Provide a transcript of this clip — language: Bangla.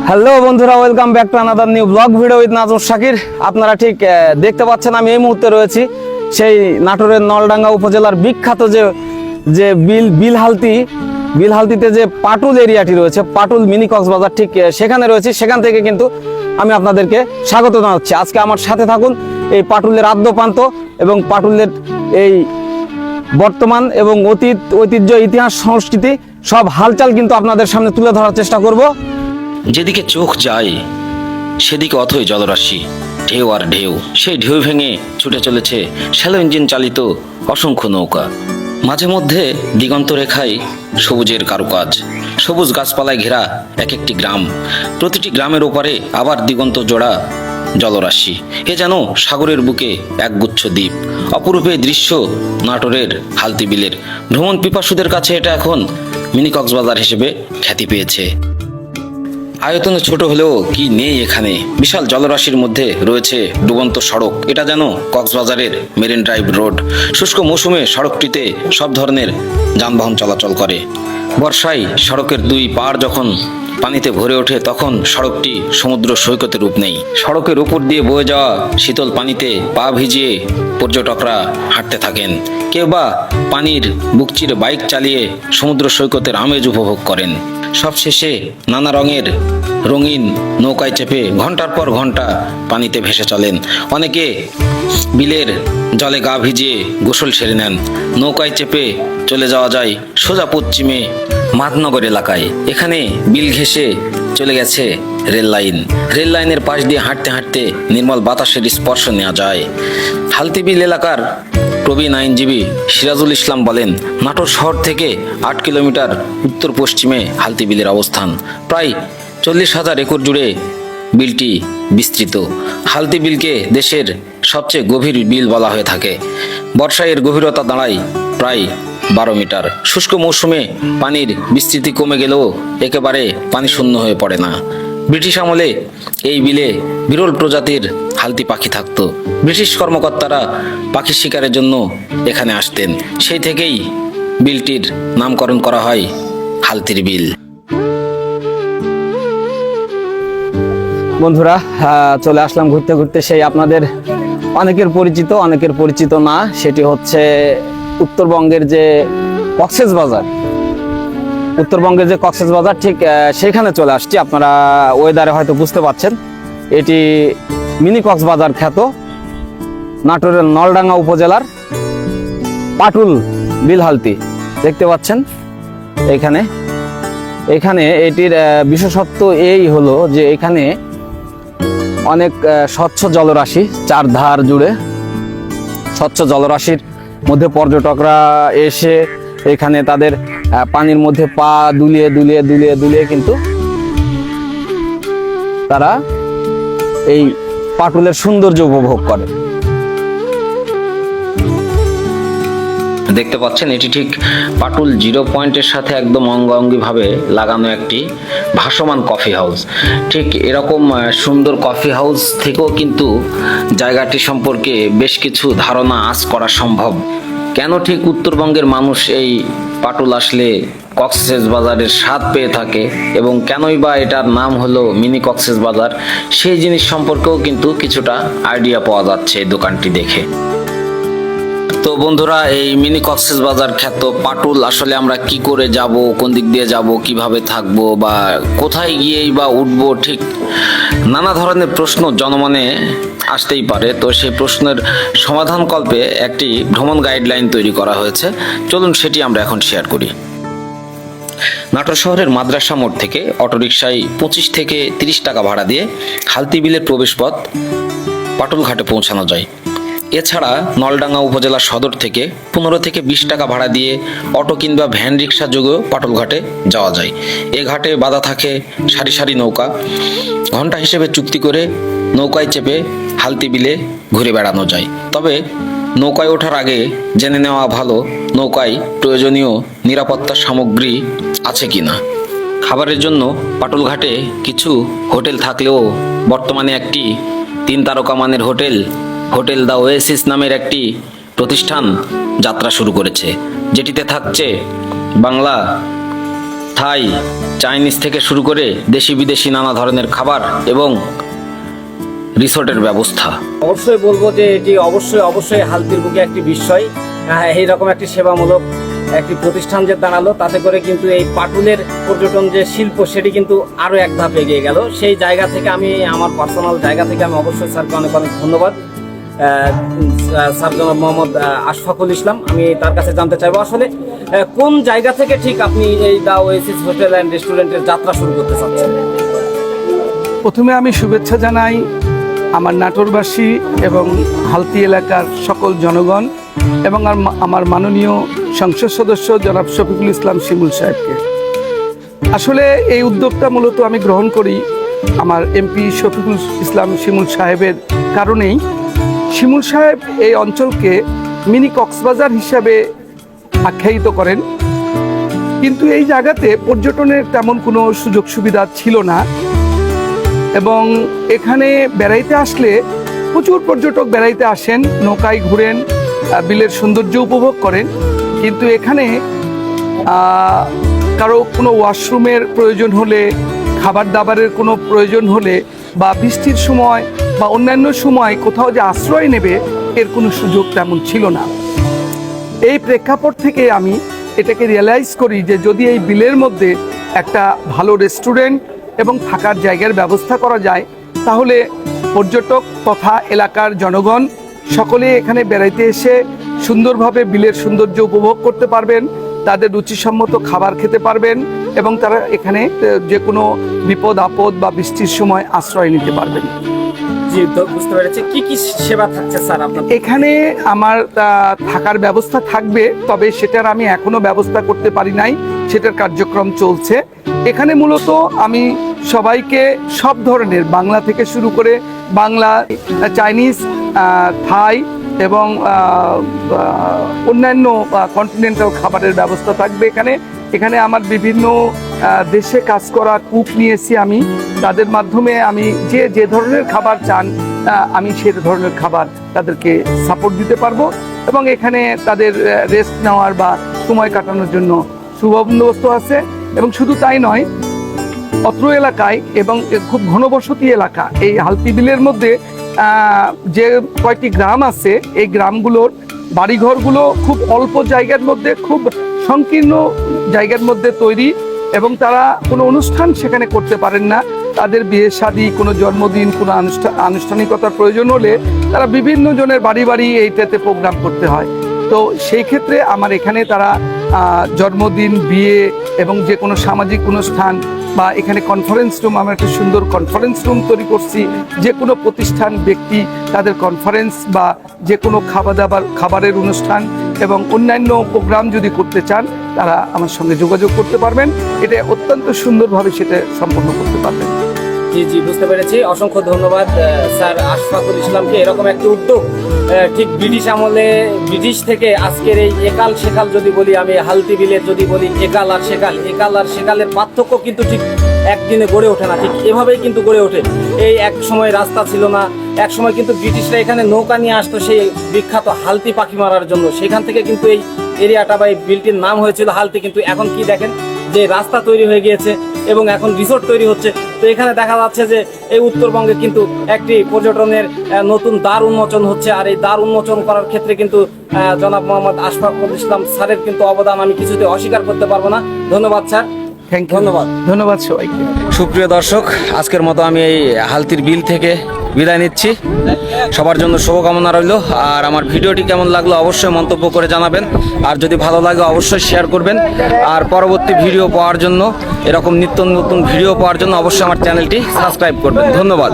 হ্যালো বন্ধুরা, welcome back to another new vlog video with Nazar Shakir. আপনারা ঠিক দেখতে পাচ্ছেন আমি এই মুহূর্তে রয়েছি সেই নাটোরের নলডাঙ্গা উপজেলার বিখ্যাত যে বিলহালতিতে যে পাটুল এরিয়াটি রয়েছে, পাটুল মিনি কক্সবাজার, ঠিক সেখানে রয়েছে। সেখান থেকে কিন্তু আমি আপনাদেরকে স্বাগত জানাচ্ছি। আজকে আমার সাথে থাকুন এই পাটুলের আদ্যপ্রান্ত এবং পাটুলের এই বর্তমান এবং অতীত, ঐতিহ্য, ইতিহাস, সংস্কৃতি সব হালচাল কিন্তু আপনাদের সামনে তুলে ধরার চেষ্টা করব। যেদিকে চোখ যায় সেদিকে অথই জলরাশি, ঢেউ আর ঢেউ। সেই ঢেউ ভেঙে ছুটে চলেছে শ্যালো ইঞ্জিন চালিত অসংখ্য নৌকা। মাঝে মধ্যে দিগন্ত রেখায় সবুজের কারুকাজ, সবুজ গাছপালায় ঘেরা এক একটি গ্রাম, প্রতিটি গ্রামের ওপারে আবার দিগন্ত জোড়া জলরাশি। এ যেন সাগরের বুকে একগুচ্ছ দ্বীপ। অপরূপ এই দৃশ্য নাটোরের হালতি বিলের। ভ্রমণ পিপাসুদের কাছে এটা এখন মিনি কক্সবাজার হিসেবে খ্যাতি পেয়েছে। আয়তনে ছোট হলেও কি নেই এখানে, বিশাল জলরাশির মধ্যে রয়েছে ডুবন্ত সড়ক। এটা যেন কক্সবাজারের মেরিন ড্রাইভ রোড। শুষ্ক মৌসুমে সড়কটিতে সব ধরনের যানবাহন চলাচল করে। বর্ষায় সড়কের দুই পাড় যখন পানিতে ভরে ওঠে তখন সড়কটি সমুদ্র সৈকতের রূপ নেই। সড়কের উপর দিয়ে বয়ে যাওয়া শীতল পানিতে পা ভিজিয়ে পর্যটকরা হাঁটতে থাকেন। কেউ বা পানির বুক চিরে বাইক চালিয়ে সমুদ্র সৈকতের আমেজ উপভোগ করেন। সবশেষে নানা রঙের রঙিন নৌকায় চেপে ঘন্টার পর ঘন্টা পানিতে ভেসে চলেন। অনেকে বিলের জলে গা ভিজিয়ে গোসল সেরে নেন। নৌকায় চেপে চলে যাওয়া যায় সোজা পশ্চিমে মাধনগর এলাকায়। এখানে বিল ঘেঁষে চলে গেছে রেল লাইনের পাশ দিয়ে হাঁটতে হাঁটতে নির্মল বাতাসের স্পর্শ নেওয়া যায়। হালতি বিল এলাকার প্রবীণ আইনজীবী সিরাজুল ইসলাম বলেন, নাটোর শহর থেকে 8 কিলোমিটার উত্তর পশ্চিমে হালতি বিলের অবস্থান। প্রায় 40,000 একর জুড়ে বিলটি বিস্তৃত। হালতি বিলকে দেশের সবচেয়ে গভীর বিল বলা হয়ে থাকে। বর্ষায় এর গভীরতা দাঁড়ায় প্রায় 12 মিটার। শুষ্ক মৌসুমে পানির বিস্তৃতি কমে গেলেও একেবারে পানি শূন্য হয়ে পড়ে না। ব্রিটিশ আমলে এই বিলে বিরল প্রজাতির হালতি পাখি থাকতো। ব্রিটিশ কর্মকর্তারা পাখি শিকারের জন্য এখানে আসতেন। সেই থেকেই বিলটির নামকরণ করা হয় হালতির বিল। বন্ধুরা, চলে আসলাম ঘুরতে ঘুরতে সেই আপনাদের অনেকের পরিচিত, অনেকের পরিচিত না, সেটি হচ্ছে উত্তরবঙ্গের যে কক্সবাজার। উত্তরবঙ্গের যে কক্সবাজার, ঠিক সেখানে চলে আসছি। আপনারা ওয়েদারে হয়তো বুঝতে পারছেন এটি মিনি কক্সবাজার খ্যাত নাটোরের নলডাঙ্গা উপজেলার পাটুল বিলহালতি দেখতে পাচ্ছেন। এখানে এটির বিশেষত্ব এই হলো যে এখানে অনেক স্বচ্ছ জলরাশি, চারধার জুড়ে স্বচ্ছ জলরাশির মধ্যে পর্যটকরা এসে এখানে তাদের পানির মধ্যে পা দুলিয়ে দুলিয়ে দুলিয়ে দুলিয়ে কিন্তু তারা এই পাটুলের সৌন্দর্য উপভোগ করে। দেখতে পাচ্ছেন এটি ঠিক পাটুল জিরো পয়েন্টের সাথে একদম অঙ্গাঙ্গিভাবে লাগানো একটি ভাসমান কফি হাউস। ঠিক এরকম সুন্দর কফি হাউস থেকেও কিন্তু জায়গাটি সম্পর্কে বেশ কিছু ধারণা আঁচ করা সম্ভব। কেন ঠিক উত্তরবঙ্গের মানুষ এই পাটুল আসলে কক্সবাজারের স্বাদ পেয়ে থাকে এবং কেনই বা এটার নাম হলো মিনি কক্সবাজার, সেই জিনিস সম্পর্কেও কিন্তু কিছুটা আইডিয়া পাওয়া যাচ্ছে এই দোকানটি দেখে। তো বন্ধুরা, এই মিনি কক্সবাজার খ্যাত পাটুল আসলে আমরা কি করে যাব, কোন দিক দিয়ে যাব, কিভাবে থাকবো বা কোথায় গিয়েই বা উঠবো, ঠিক নানা ধরনের প্রশ্ন জনমনে আসতেই পারে। তো সেই প্রশ্নের সমাধান কল্পে একটি ভ্রমণ গাইডলাইন তৈরি করা হয়েছে। চলুন সেটি আমরা এখন শেয়ার করি। নাটোর শহরের মাদ্রাসা মোড় থেকে অটোরিকশায় 25 থেকে 30 টাকা ভাড়া দিয়ে হালতি বিলের প্রবেশপথ পাটুল ঘাটে পৌঁছানো যায়। এছাড়া নলডাঙ্গা উপজেলা সদর থেকে 15 থেকে 20 টাকা ভাড়া দিয়ে অটো কিংবা ভ্যান রিক্সা যোগেও পাটুল ঘাটে যাওয়া যায়। এ ঘাটে বাঁধা থাকে সারি সারি নৌকা। ঘন্টা হিসেবে চুক্তি করে নৌকায় চেপে হালতি বিলে ঘুরে বেড়ানো যায়। তবে নৌকায় ওঠার আগে জেনে নেওয়া ভালো নৌকায় প্রয়োজনীয় নিরাপত্তা সামগ্রী আছে কিনা। খাবারের জন্য পাটুল ঘাটে কিছু হোটেল থাকলেও বর্তমানে একটি 3 তারকা মানের হোটেল দ্য ওয়েসিস নামের একটি প্রতিষ্ঠান যাত্রা শুরু করেছে, যেটিতে থাকছে বাংলা থাই, চাইনিজ থেকে শুরু করে দেশি বিদেশি নানা ধরনের খাবার এবং রিসোর্টের ব্যবস্থা। অবশ্যই বলবো যে এটি অবশ্যই হালতির বুকে একটি বিস্ময়। এইরকম একটি সেবামূলক একটি প্রতিষ্ঠান যে দাঁড়ালো, তাতে করে কিন্তু এই পাটুলের পর্যটন যে শিল্প সেটি কিন্তু আরো এক ধাপ এগিয়ে গেল। সেই জায়গা থেকে আমি আমার পার্সোনাল জায়গা থেকে আমি অবশ্যই স্যারকে অনেক অনেক ধন্যবাদ। স্যার জনাব মোহাম্মদ আশফাকুল ইসলাম, আমি তার কাছে জানতে চাইবো আসলে কোন জায়গা থেকে ঠিক আপনি এই দা ওয়েসিস হোটেল অ্যান্ড রেস্টুরেন্টের যাত্রা শুরু করতে চাচ্ছেন? প্রথমে আমি শুভেচ্ছা জানাই আমার নাটোরবাসী এবং হালতি এলাকার সকল জনগণ এবং আমার মাননীয় সংসদ সদস্য জনাব শফিকুল ইসলাম শিমুল সাহেবকে। আসলে এই উদ্যোগটা মূলত আমি গ্রহণ করি আমার এমপি শফিকুল ইসলাম শিমুল সাহেবের কারণেই। শিমুল সাহেব এই অঞ্চলকে মিনি কক্সবাজার হিসাবে আখ্যায়িত করেন, কিন্তু এই জায়গাতে পর্যটনের তেমন কোনো সুযোগ সুবিধা ছিল না এবং এখানে বেড়াইতে আসলে প্রচুর পর্যটক বেড়াইতে আসেন, নৌকায় ঘুরেন, বিলের সৌন্দর্য উপভোগ করেন, কিন্তু এখানে কারো কোনো ওয়াশরুমের প্রয়োজন হলে, খাবার দাবারের কোনো প্রয়োজন হলে বা বৃষ্টির সময় বা অন্যান্য সময় কোথাও যে আশ্রয় নেবে এর কোনো সুযোগ তেমন ছিল না। এই প্রেক্ষাপট থেকে আমি এটাকে রিয়েলাইজ করি যে যদি এই বিলের মধ্যে একটা ভালো রেস্টুরেন্ট এবং থাকার জায়গার ব্যবস্থা করা যায়, তাহলে পর্যটক তথা এলাকার জনগণ সকলে এখানে বেড়াইতে এসে সুন্দরভাবে বিলের সৌন্দর্য উপভোগ করতে পারবেন, তাদের রুচিসম্মত খাবার খেতে পারবেন এবং তারা এখানে যে কোনো বিপদ আপদ বা বৃষ্টির সময় আশ্রয় নিতে পারবেন। জি, বুঝতে পেরেছি। কি কি সেবা থাকছে স্যার আপনার এখানে? আমার থাকার ব্যবস্থা থাকবে, তবে সেটার আমি এখনো ব্যবস্থা করতে পারি নাই, সেটার কার্যক্রম চলছে। এখানে মূলত আমি সবাইকে সব ধরনের বাংলা থেকে শুরু করে বাংলা, চাইনিজ, থাই এবং অন্যান্য কন্টিনেন্টাল খাবারের ব্যবস্থা থাকবে এখানে। এখানে আমার বিভিন্ন দেশে কাজ করা কুক নিয়েছি আমি, তাদের মাধ্যমে আমি যে ধরনের খাবার চান আমি সে ধরনের খাবার তাদেরকে সাপোর্ট দিতে পারবো এবং এখানে তাদের রেস্ট নেওয়ার বা সময় কাটানোর জন্য সুবন্দোবস্ত আছে। এবং শুধু তাই নয়, অত্র এলাকায় এবং খুব ঘনবসতি এলাকা এই হালতি বিলের মধ্যে যে কয়েকটি গ্রাম আছে, এই গ্রামগুলোর বাড়িঘরগুলো খুব অল্প জায়গার মধ্যে, খুব সংকীর্ণ জায়গার মধ্যে তৈরি এবং তারা কোনো অনুষ্ঠান সেখানে করতে পারেন না। তাদের বিয়ে শাদী, কোনো জন্মদিন, কোনো আনুষ্ঠানিকতার প্রয়োজন হলে তারা বিভিন্ন জনের বাড়ি বাড়ি এইটাতে প্রোগ্রাম করতে হয়। তো সেই ক্ষেত্রে আমার এখানে তারা জন্মদিন, বিয়ে এবং যে কোনো সামাজিক অনুষ্ঠান বা এখানে কনফারেন্স রুম, আমরা একটা সুন্দর কনফারেন্স রুম তৈরি করছি। যে কোনো প্রতিষ্ঠান, ব্যক্তি তাদের কনফারেন্স বা যে কোনো খাবারের অনুষ্ঠান এবং অন্যান্য প্রোগ্রাম যদি করতে চান তারা আমার সঙ্গে যোগাযোগ করতে পারবেন। এটা অত্যন্ত সুন্দরভাবে সেটা সম্পন্ন করতে পারবেন। জি জি, বুঝতে পেরেছি। অসংখ্য ধন্যবাদ স্যার আশফাকুল ইসলামকে। এরকম একটি উদ্যোগ ঠিক ব্রিটিশ আমলে, ব্রিটিশ থেকে আজকের এই একাল সেকাল যদি বলি, আমি হালতি বিলের যদি বলি একাল আর সেকালের পার্থক্য কিন্তু ঠিক একদিনে গড়ে ওঠে না, ঠিক এভাবেই কিন্তু গড়ে ওঠে। এই এক সময় রাস্তা ছিল না, এক সময় কিন্তু ব্রিটিশরা এখানে নৌকা নিয়ে আসতো সেই বিখ্যাত হালতি পাখি মারার জন্য। সেখান থেকে কিন্তু এই এরিয়াটা বা এই বিলটির নাম হয়েছিল হালতি। কিন্তু এখন কি দেখেন যে রাস্তা তৈরি হয়ে গিয়েছে এবং এখন রিসোর্ট তৈরি হচ্ছে। তো এখানে দেখা যাচ্ছে যে এই উত্তরবঙ্গে কিন্তু একটি পর্যটনের নতুন দ্বার উন্মোচন হচ্ছে। আর এই দ্বার উন্মোচন করার ক্ষেত্রে কিন্তু জনাব মোহাম্মদ আশফাকুল ইসলাম স্যারের কিন্তু অবদান আমি কিছুতে অস্বীকার করতে পারবো না। ধন্যবাদ স্যার। ধন্যবাদ সবাইকে। সুপ্রিয় দর্শক, আজকের মতো আমি এই হালতির বিল থেকে বিদায় নিচ্ছি। সবার জন্য শুভকামনা রইল। আর আমার ভিডিওটি কেমন লাগলো অবশ্যই মন্তব্য করে জানাবেন, আর যদি ভালো লাগে অবশ্যই শেয়ার করবেন। আর পরবর্তী ভিডিও পাওয়ার জন্য, এরকম নিত্য নতুন ভিডিও পাওয়ার জন্য অবশ্যই আমার চ্যানেলটি সাবস্ক্রাইব করবেন। ধন্যবাদ।